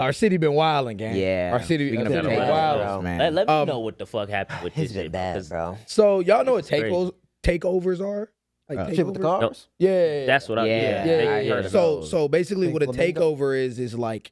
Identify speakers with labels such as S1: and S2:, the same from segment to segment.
S1: our city been wilding, gang.
S2: Yeah.
S1: Our city been wilding,
S2: man.
S3: Let me know what the fuck happened with this
S4: It's been
S3: shit,
S4: bad, bro.
S1: So y'all know what
S3: Crazy.
S1: takeovers are? Like
S4: Shit with the cars?
S1: Yeah.
S3: That's what I
S2: I heard of those.
S1: So basically what a
S4: Flamingo?
S1: takeover is like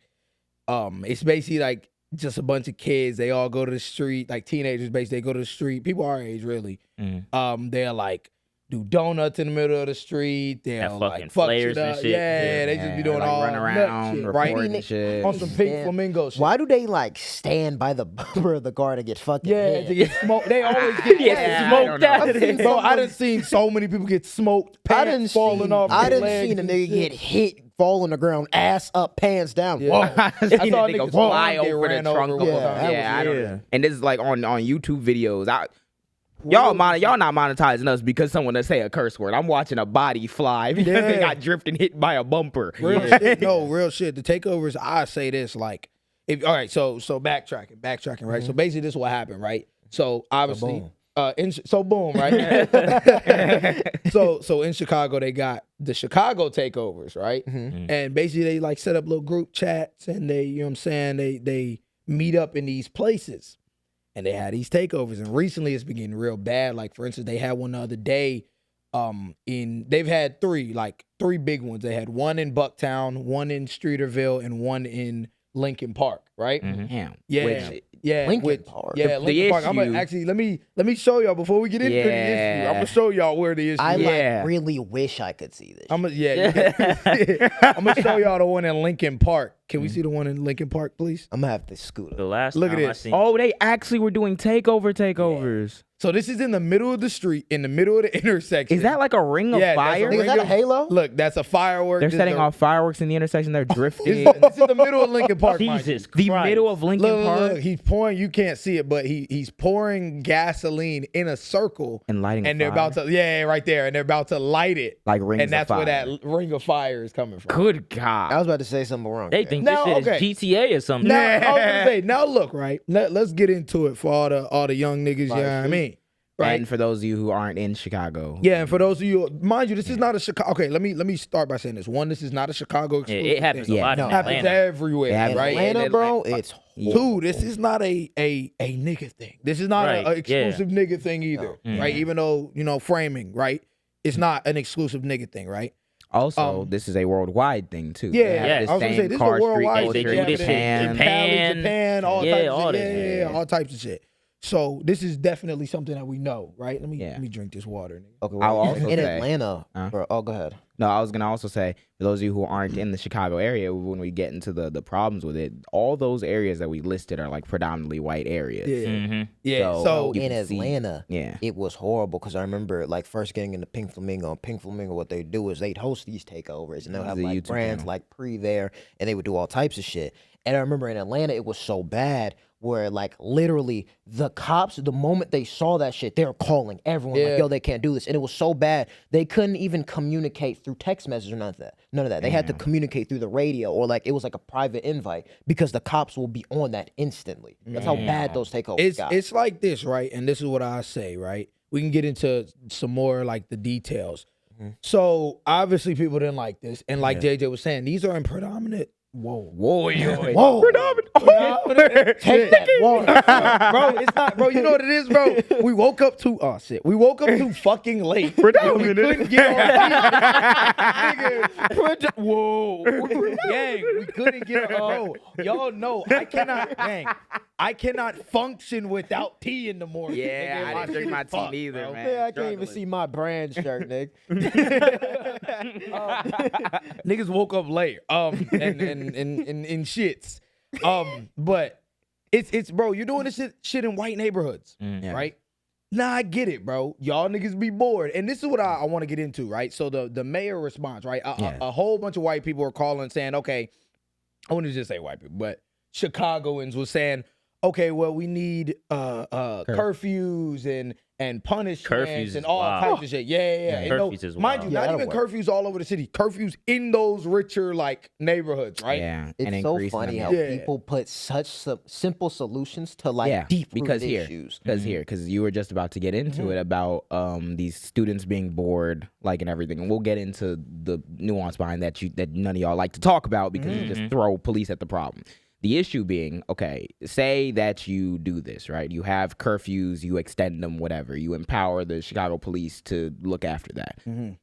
S1: it's basically like just a bunch of kids, they all go to the street, like teenagers basically, they go to the street, people our age really. They're like do donuts in the middle of the street. They'll like fuck
S3: flares
S1: shit
S3: and
S1: up.
S3: shit.
S1: Yeah, they just be doing
S2: like
S1: all
S2: run around,
S1: shit,
S2: reporting
S1: right?
S2: shit.
S1: On some pink flamingo shit.
S4: Why do they like stand by the bumper of the car to get fucking hit?
S1: To get smoked. They always get
S3: smoked out of
S1: Bro,
S3: there.
S1: I done seen so many people get smoked, pants falling off.
S4: I
S1: their
S4: done
S1: legs
S4: seen a
S1: and
S4: nigga
S1: shit.
S4: get hit, fall on the ground, ass up, pants down.
S1: Yeah.
S4: Whoa.
S2: I
S1: I
S2: seen
S1: saw
S2: a nigga
S1: niggas
S2: fly
S1: get
S2: over the
S1: ran
S2: trunk
S1: over.
S2: of
S4: Yeah,
S2: I don't. And this is like on YouTube videos. Y'all not monetizing us because someone that say a curse word. I'm watching a body fly because they got drifted and hit by a bumper.
S1: Real shit. No, real shit. The takeovers, I say this like, all right. So backtracking, right? So basically, this is what happened, right? So obviously, boom, right? so in Chicago, they got the Chicago takeovers, right? And basically, they like set up little group chats, and they, you know what I'm saying? They meet up in these places. And they had these takeovers, and recently it's been getting real bad. Like for instance, they had one the other day. They've had three big ones. They had one in Bucktown, one in Streeterville, and one in Lincoln Park. Right?
S2: Damn.
S4: Lincoln Park.
S1: Yeah, Lincoln Park. I'm gonna actually let me show y'all before we get into the issue. I'm gonna show y'all where the issue.
S4: I
S1: is.
S4: like really wish I could see this.
S1: I'm gonna show y'all the one in Lincoln Park. Can we see the one in Lincoln Park, please?
S4: I'm gonna have to scoot
S3: The
S4: up.
S3: last
S1: Look at
S3: time I
S1: this.
S3: seen
S2: Oh, they actually were doing takeovers.
S1: So this is in the middle of the street, in the middle of the intersection.
S2: Is that like a ring of
S1: Yeah, that's a
S2: fire?
S4: Nigga, is that a halo?
S1: Look, that's a firework.
S2: They're
S1: This
S2: setting
S1: is
S2: off fireworks in the intersection. They're drifting.
S1: This is the middle of Lincoln Park. mind you.
S3: Jesus
S2: The
S3: Christ.
S2: middle of Lincoln
S1: Look,
S2: Park.
S1: look, he's pouring. You can't see it, but he's pouring gasoline in a circle
S2: And lighting a
S1: and they're
S2: fire.
S1: about to right there, and they're about to light it.
S2: Like rings
S1: and that's
S2: of
S1: where
S2: fire.
S1: that ring of fire is coming from.
S2: Good God.
S4: I was about to say something wrong.
S3: They
S4: there.
S3: think
S1: Now,
S3: this shit
S1: okay.
S3: is GTA or something.
S1: Now, I was gonna say, now look, right? Let's get into it for all the young niggas. You know what I mean? Right.
S2: And for those of you who aren't in Chicago.
S1: Yeah, and for those of you, mind you, this is not a Chicago. Okay, let me start by saying this. One, this is not a Chicago exclusive.
S3: It happens
S1: thing.
S3: a lot in
S1: It happens
S3: Atlanta.
S1: everywhere,
S2: Yeah,
S1: right?
S4: Atlanta, bro, it's
S1: Two, this is not a nigga thing. This is not
S3: Right,
S1: an exclusive nigga thing either, right? Even though, framing, right? It's not an exclusive nigga thing, right?
S2: Also, this is a worldwide thing too.
S1: Yeah,
S2: They have
S3: yeah.
S2: the
S1: I was gonna
S2: same
S1: say, this is a
S2: car street
S1: worldwide
S2: culture
S3: They do
S2: in
S3: this shit in
S2: Japan.
S1: Japan, all
S3: Yeah,
S1: types of
S3: all
S1: shit.
S3: this.
S1: Yeah, all types of shit. So this is definitely something that we know, right? Let
S2: Yeah.
S1: me drink this water. Nigga.
S4: okay.
S2: I'll
S4: Well,
S2: also
S4: in
S2: say-
S4: Atlanta, bro. Oh, go ahead.
S2: No, I was gonna also say for those of you who aren't in the Chicago area, when we get into the problems with it, all those areas that we listed are like predominantly white areas.
S1: Yeah, yeah.
S2: So-
S1: So
S2: You
S4: In
S2: can see-
S4: Atlanta,
S2: Yeah.
S4: it was horrible because I remember like first getting into Pink Flamingo. And Pink Flamingo, what they do is they'd host these takeovers and they'll have
S2: The
S4: like
S2: YouTube
S4: brands
S2: channel.
S4: like Pre there, and they would do all types of shit. And I remember in Atlanta, it was so bad where like literally the cops, the moment they saw that shit, they were calling everyone
S1: Yeah.
S4: like, yo, they can't do this. And it was so bad they couldn't even communicate through text message or none of that. None of that. They had to communicate through the radio or like it was like a private invite because the cops will be on that instantly. That's how bad those takeovers got.
S1: it's like this, right? And this is what I say, right? We can get into some more like the details. So obviously people didn't like this, and like JJ was saying, these are in predominant. Whoa.
S4: Whoa.
S1: Take that water. Bro, it's not, bro. You know what it is, bro? We woke up too, we woke up too fucking late. We couldn't get on. Whoa. Gang, we couldn't get on. Y'all know, I cannot function without tea in the morning.
S2: Yeah,
S1: Nigga,
S2: I didn't drink my tea
S1: fucked,
S2: neither,
S1: bro.
S2: man.
S4: Yeah, I can't even see my brand shirt, Nick.
S1: Niggas woke up late. And shits. But it's bro, you're doing this shit in white neighborhoods, right? Nah, I get it, bro. Y'all niggas be bored. And this is what I want to get into, right? So the mayor response, right? A whole bunch of white people are calling saying, okay, I want to just say white people, but Chicagoans was saying, okay, well, we need curfews and punishments
S3: Curfews
S1: and
S3: is
S1: all
S3: wild.
S1: types of shit. Yeah. And
S3: Curfews is
S1: mind you,
S3: wild.
S4: Yeah,
S1: not
S4: that'll
S1: even
S4: work.
S1: curfews all over the city. Curfews in those richer like neighborhoods, right?
S2: Yeah.
S4: It's
S2: and
S4: so
S2: increasing
S4: funny
S2: them.
S4: how
S1: Yeah.
S4: people put such simple solutions to like deep
S2: because here,
S4: issues.
S2: because you were just about to get into it about these students being bored, like and everything, and we'll get into the nuance behind that that none of y'all like to talk about because you just throw police at the problem. The issue being, okay, say that you do this, right? You have curfews, you extend them, whatever. You empower the Chicago police to look after that.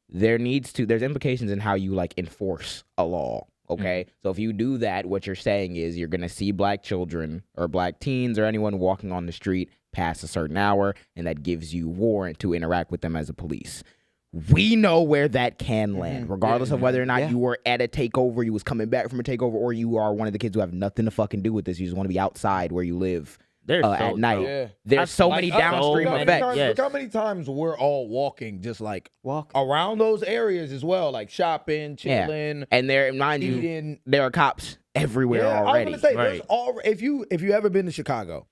S2: There's implications in how you like enforce a law. Okay. So if you do that, what you're saying is you're going to see black children or black teens or anyone walking on the street past a certain hour, and that gives you warrant to interact with them as a police. We know where that can land, regardless of whether or not you were at a takeover, you was coming back from a takeover, or you are one of the kids who have nothing to fucking do with this. You just want to be outside where you live at night.
S1: Yeah.
S2: There's so many downstream effects.
S1: Look how many times we're all walking, just like around those areas as well, like shopping, chilling,
S2: and there, mind you, there are cops everywhere already.
S1: I was gonna say, if you ever been to Chicago,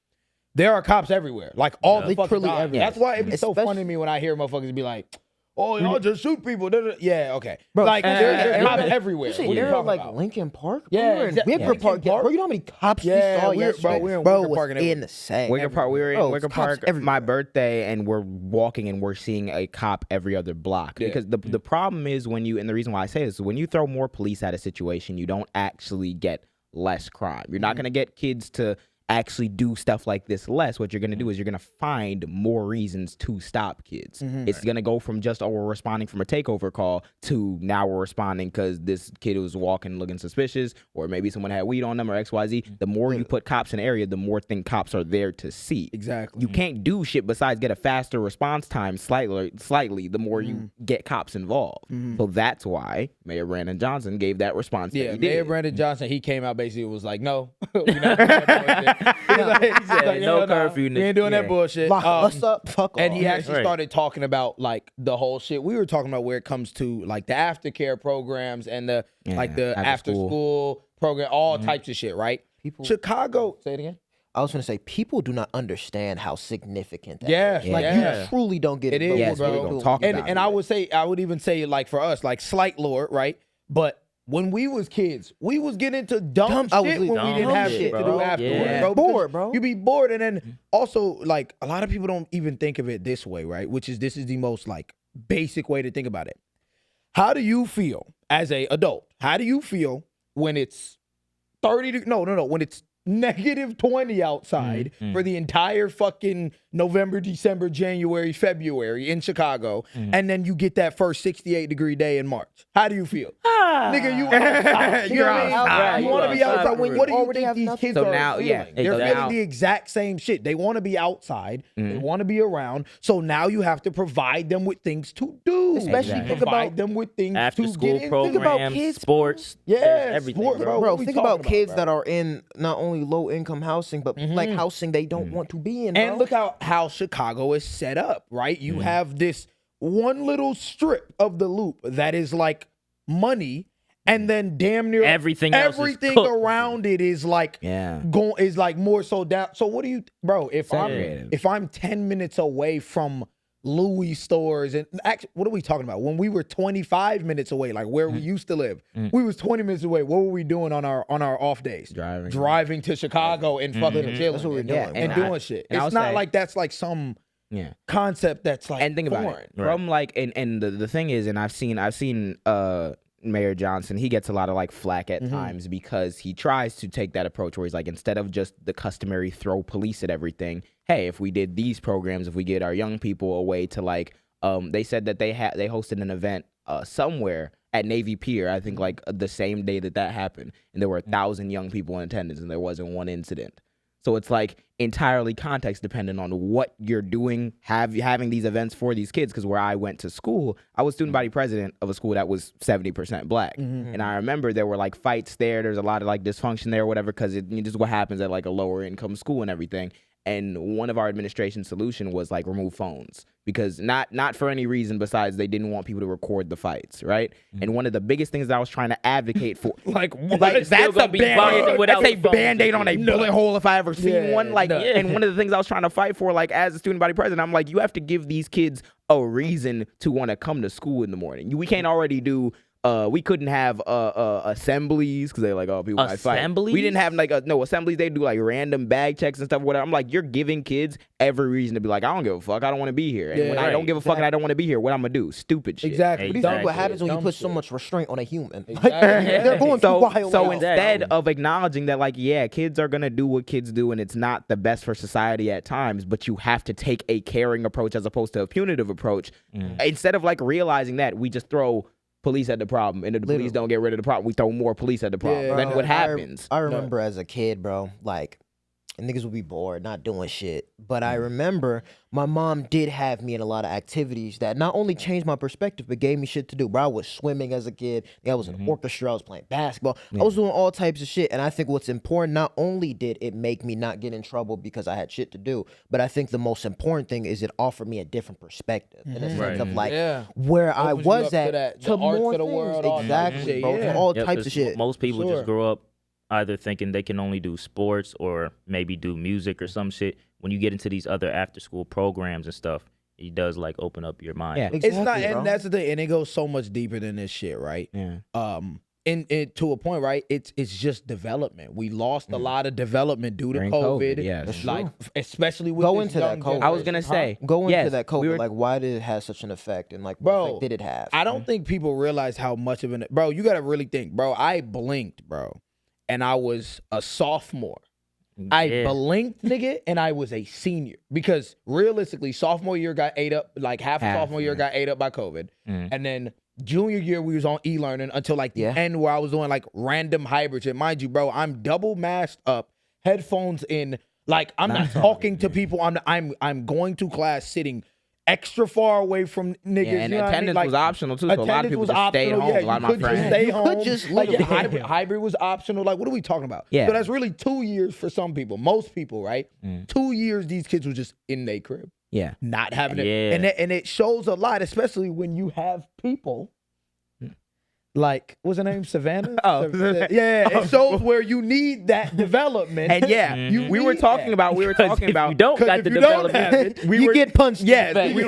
S1: there are cops everywhere, like all the fucking time.
S4: everywhere.
S1: That's why it'd be so funny to me when I hear motherfuckers be like, "Oh, y'all just shoot people." Yeah, okay. Bro, like there's cops everywhere.
S4: You see, they're like Lincoln Park.
S1: Yeah,
S4: we were in Wicker Park. Bro, you know how many cops we saw yesterday?
S1: We're in
S4: Bro,
S1: Wicker Park.
S4: was insane.
S2: Wicker Park. We were in Wicker Park
S4: everywhere.
S2: my birthday, and we're walking and we're seeing a cop every other block.
S1: Yeah.
S2: Because the problem is and the reason why I say this is when you throw more police at a situation, you don't actually get less crime. You're not gonna get kids to actually do stuff like this less. What you're going to do is you're going to find more reasons to stop kids. It's going to go from just, we're responding from a takeover call to now we're responding because this kid was walking looking suspicious, or maybe someone had weed on them, or XYZ. The more you put cops in the area, the more cops are there to see.
S1: Exactly.
S2: You can't do shit besides get a faster response time slightly the more you get cops involved. So that's why Mayor Brandon Johnson gave that response.
S1: Yeah,
S2: that he
S1: Mayor
S2: did.
S1: Brandon Johnson, he came out basically was like, no, we're not doing that bullshit. He said,
S3: no curfew.
S1: We ain't doing that bullshit.
S4: Lock us up. Fuck off.
S1: And he actually started talking about like the whole shit we were talking about where it comes to like the aftercare programs and the like the after school program, all types of shit, right? Chicago, say it again.
S4: I was going to say, people do not understand how significant that is.
S1: Yeah,
S4: Like, you truly don't get
S1: it.
S4: It
S1: Is,
S2: bro.
S1: bro. And I would even say like for us, like slight lore, right? But when we was kids, we was getting into dumb shit when we didn't have shit to do afterwards, bro.
S4: Bored, bro.
S1: You be bored, and then also like a lot of people don't even think of it this way, right? This is the most like basic way to think about it. How do you feel as a adult? How do you feel when it's when it's negative 20 outside for the entire fucking November, December, January, February in Chicago, and then you get that first 68-degree day in March? How do you feel? Nigga, you outside.
S2: You're outside.
S1: You want to be outside. What do you
S4: already
S1: think
S4: have
S1: these
S4: nothing.
S1: kids
S2: So
S1: are
S2: now,
S1: feeling? They're
S2: so
S1: feeling
S2: now-
S1: the exact same shit. They want to be outside. They want to be around. So now you have to provide them with things to do.
S4: Especially think
S1: provide
S4: about
S1: them with things
S3: After
S1: to
S3: school
S1: get into.
S3: programs,
S4: Think about kids,
S3: sports,
S1: Yeah,
S3: everything.
S1: sport, bro.
S4: Bro,
S1: What we
S4: think about
S1: talking
S4: kids
S1: bro?
S4: that are in not only low-income housing, but like housing they don't want to be in, bro.
S1: And look how Chicago is set up, right? You have this one little strip of the loop that is like money, and then damn near
S3: Everything else is cooked.
S1: around it is like is like more so down. So what do you, bro? If I'm 10 minutes away from Louis stores, and actually, what are we talking about? When we were 25 minutes away, like where we used to live, we was 20 minutes away. What were we doing on our off days? Driving to Chicago and fucking chilling.
S4: That's what we're doing.
S1: and doing shit.
S2: and
S1: It's not like that's like some concept that's like
S2: and think about
S1: foreign.
S2: it from like and the thing is, and I've seen Mayor Johnson, he gets a lot of like flack at times because he tries to take that approach where he's like, instead of just the customary throw police at everything, hey, if we did these programs, if we get our young people a way to like they said that they hosted an event somewhere at Navy Pier, I think like the same day that happened, and there were 1,000 young people in attendance and there wasn't one incident. So it's like entirely context dependent on what you're doing, having these events for these kids. Because where I went to school, I was student body president of a school that was 70% black. And I remember there were like fights there. There's a lot of like dysfunction there or whatever, because this is what happens at like a lower income school and everything. And one of our administration solution was like remove phones, because not for any reason besides they didn't want people to record the fights, right? And one of the biggest things that I was trying to advocate for, like that's a band-aid on a bullet hole if I ever seen one. Like, and one of the things I was trying to fight for, like as a student body president, I'm like, you have to give these kids a reason to want to come to school in the morning. We can't already do we couldn't have assemblies because they're like, oh, people might fight.
S3: Assemblies?
S2: We didn't have like assemblies. They do like random bag checks and stuff. Whatever. I'm like, you're giving kids every reason to be like, I don't give a fuck. I don't want to be here. And when I don't give a fuck and I don't want to be here, what I'm gonna do? Stupid shit.
S1: Exactly.
S4: What do you think what happens when you put so much restraint on a human? Like, they're going too wild.
S2: So instead of acknowledging that, like, yeah, kids are gonna do what kids do, and it's not the best for society at times, but you have to take a caring approach as opposed to a punitive approach. Instead of like realizing that, we just throw police at the problem, and if the police don't get rid of the problem, we throw more police at the problem.
S1: Yeah,
S2: then what happens?
S4: I remember as a kid, bro, like, niggas would be bored, not doing shit. But I remember my mom did have me in a lot of activities that not only changed my perspective, but gave me shit to do. Bro, I was swimming as a kid. I was in an orchestra. I was playing basketball. I was doing all types of shit. And I think what's important, not only did it make me not get in trouble because I had shit to do, but I think the most important thing is it offered me a different perspective in a sense of like where I was at
S1: to
S4: more
S1: arts of the
S4: things.
S1: world, all
S4: Exactly,
S1: types of
S4: bro.
S1: shit,
S4: To
S1: yeah.
S4: all types of shit.
S3: Most people
S1: Sure.
S3: just grow up either thinking they can only do sports or maybe do music or some shit. When you get into these other after school programs and stuff, it does like open up your mind.
S2: Yeah.
S1: It's not,
S4: Exactly, bro.
S1: and that's the thing, and it goes so much deeper than this shit, right?
S2: Yeah.
S1: And to a point, right? It's just development. We lost a lot of development due to
S2: During
S1: COVID.
S2: COVID, yeah, that's
S1: like especially with
S4: Go
S1: this
S4: into that
S1: young
S4: COVID.
S2: I was gonna
S1: generation.
S2: say,
S4: Go into
S2: yes,
S4: that COVID.
S2: we were-
S4: Like, why did it have such an effect? And like, what
S1: Bro,
S4: effect did it have?
S1: I don't think people realize how much of an bro. You gotta really think, bro. I blinked, bro, and I was a sophomore. I blinked, nigga, and I was a senior because realistically, sophomore year got ate up. Like half of sophomore year got ate up by COVID, and then junior year we was on e-learning until like the end where I was doing like random hybrid shit. Mind you, bro, I'm double masked up, headphones in. Like I'm not talking to people. I'm going to class sitting extra far away from niggas.
S2: Yeah, and
S1: you know what I mean?
S2: attendance
S1: Like,
S2: was optional too. So a lot of
S1: attendance
S2: people
S1: was
S2: just stayed
S1: optional,
S2: home.
S1: yeah,
S2: A lot of
S1: you
S2: my
S1: could just
S2: friends.
S1: stay
S4: You
S1: home.
S4: could just
S1: like
S4: literally-
S1: hybrid was optional. Like what are we talking about?
S2: Yeah.
S1: So that's really 2 years for some people. Most people, right? 2 years these kids were just in their crib,
S2: Yeah.
S1: not having it.
S3: Yeah.
S1: And it shows a lot, especially when you have people like what's her name, Savannah?
S2: Oh.
S1: Yeah. It shows where you need that development.
S2: And yeah, we were talking about.
S3: If you don't got the
S1: if you don't have
S3: development,
S1: it,
S4: you get punched. in the
S1: Yes,
S4: face.
S2: we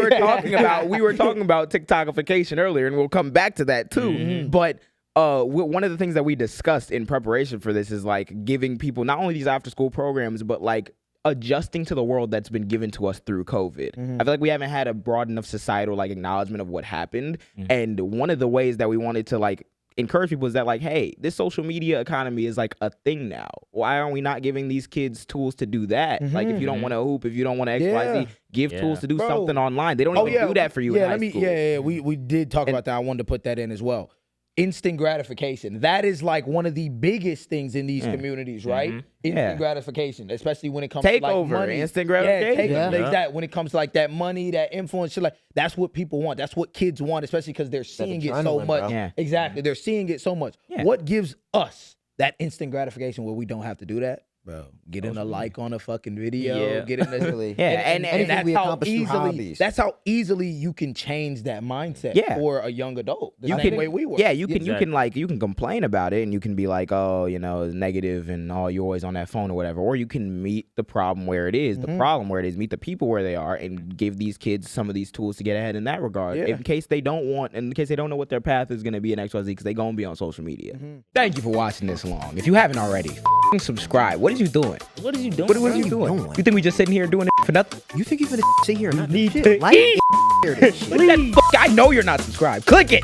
S2: were talking about TikTokification earlier, and we'll come back to that too. But one of the things that we discussed in preparation for this is like giving people not only these after school programs, but like adjusting to the world that's been given to us through COVID. I feel like we haven't had a broad enough societal like acknowledgement of what happened. And one of the ways that we wanted to like encourage people is that like, hey, this social media economy is like a thing now. Why aren't we not giving these kids tools to do that? Like if you don't want to hoop, if you don't want to XYZ, give tools to do
S1: Bro.
S2: something online. They don't even do that for you in high school.
S1: We did talk about that. I wanted to put that in as well. Instant gratification. That is like one of the biggest things in these communities, right? Instant gratification, especially when it comes to like
S2: Takeover,
S1: money.
S2: instant gratification.
S1: Like that when it comes to like that money, that influence, shit, like that's what people want. That's what kids want, especially because they're seeing it so
S4: adrenaline,
S1: much.
S4: bro.
S2: Yeah.
S1: Exactly. They're seeing it so much.
S2: Yeah.
S1: What gives us that instant gratification where we don't have to do that? Bro, getting a like on a fucking video,
S3: Yeah.
S1: getting this,
S4: Really.
S1: and
S4: anything
S1: that's
S4: we
S1: how
S4: accomplish through
S1: easily
S4: hobbies.
S1: that's how easily you can change that mindset for a young adult. The same way we were.
S2: Yeah, you can complain about it and you can be like, oh, you know, it's negative and oh, you're always on that phone or whatever. Or you can meet the problem where it is, the problem where it is, meet the people where they are, and give these kids some of these tools to get ahead in that regard. In case they don't know what their path is going to be in XYZ, because they're going to be on social media. Thank you for watching this long. If you haven't already, subscribe. What is you doing?
S3: What are you doing?
S2: What are you doing? You think we just sitting here doing it for nothing?
S4: You think you're gonna sit here and not do
S2: need
S4: shit?
S2: to
S4: Like,
S2: eat.
S4: hear this shit.
S2: I know you're not subscribed. Click it.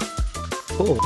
S4: Cool.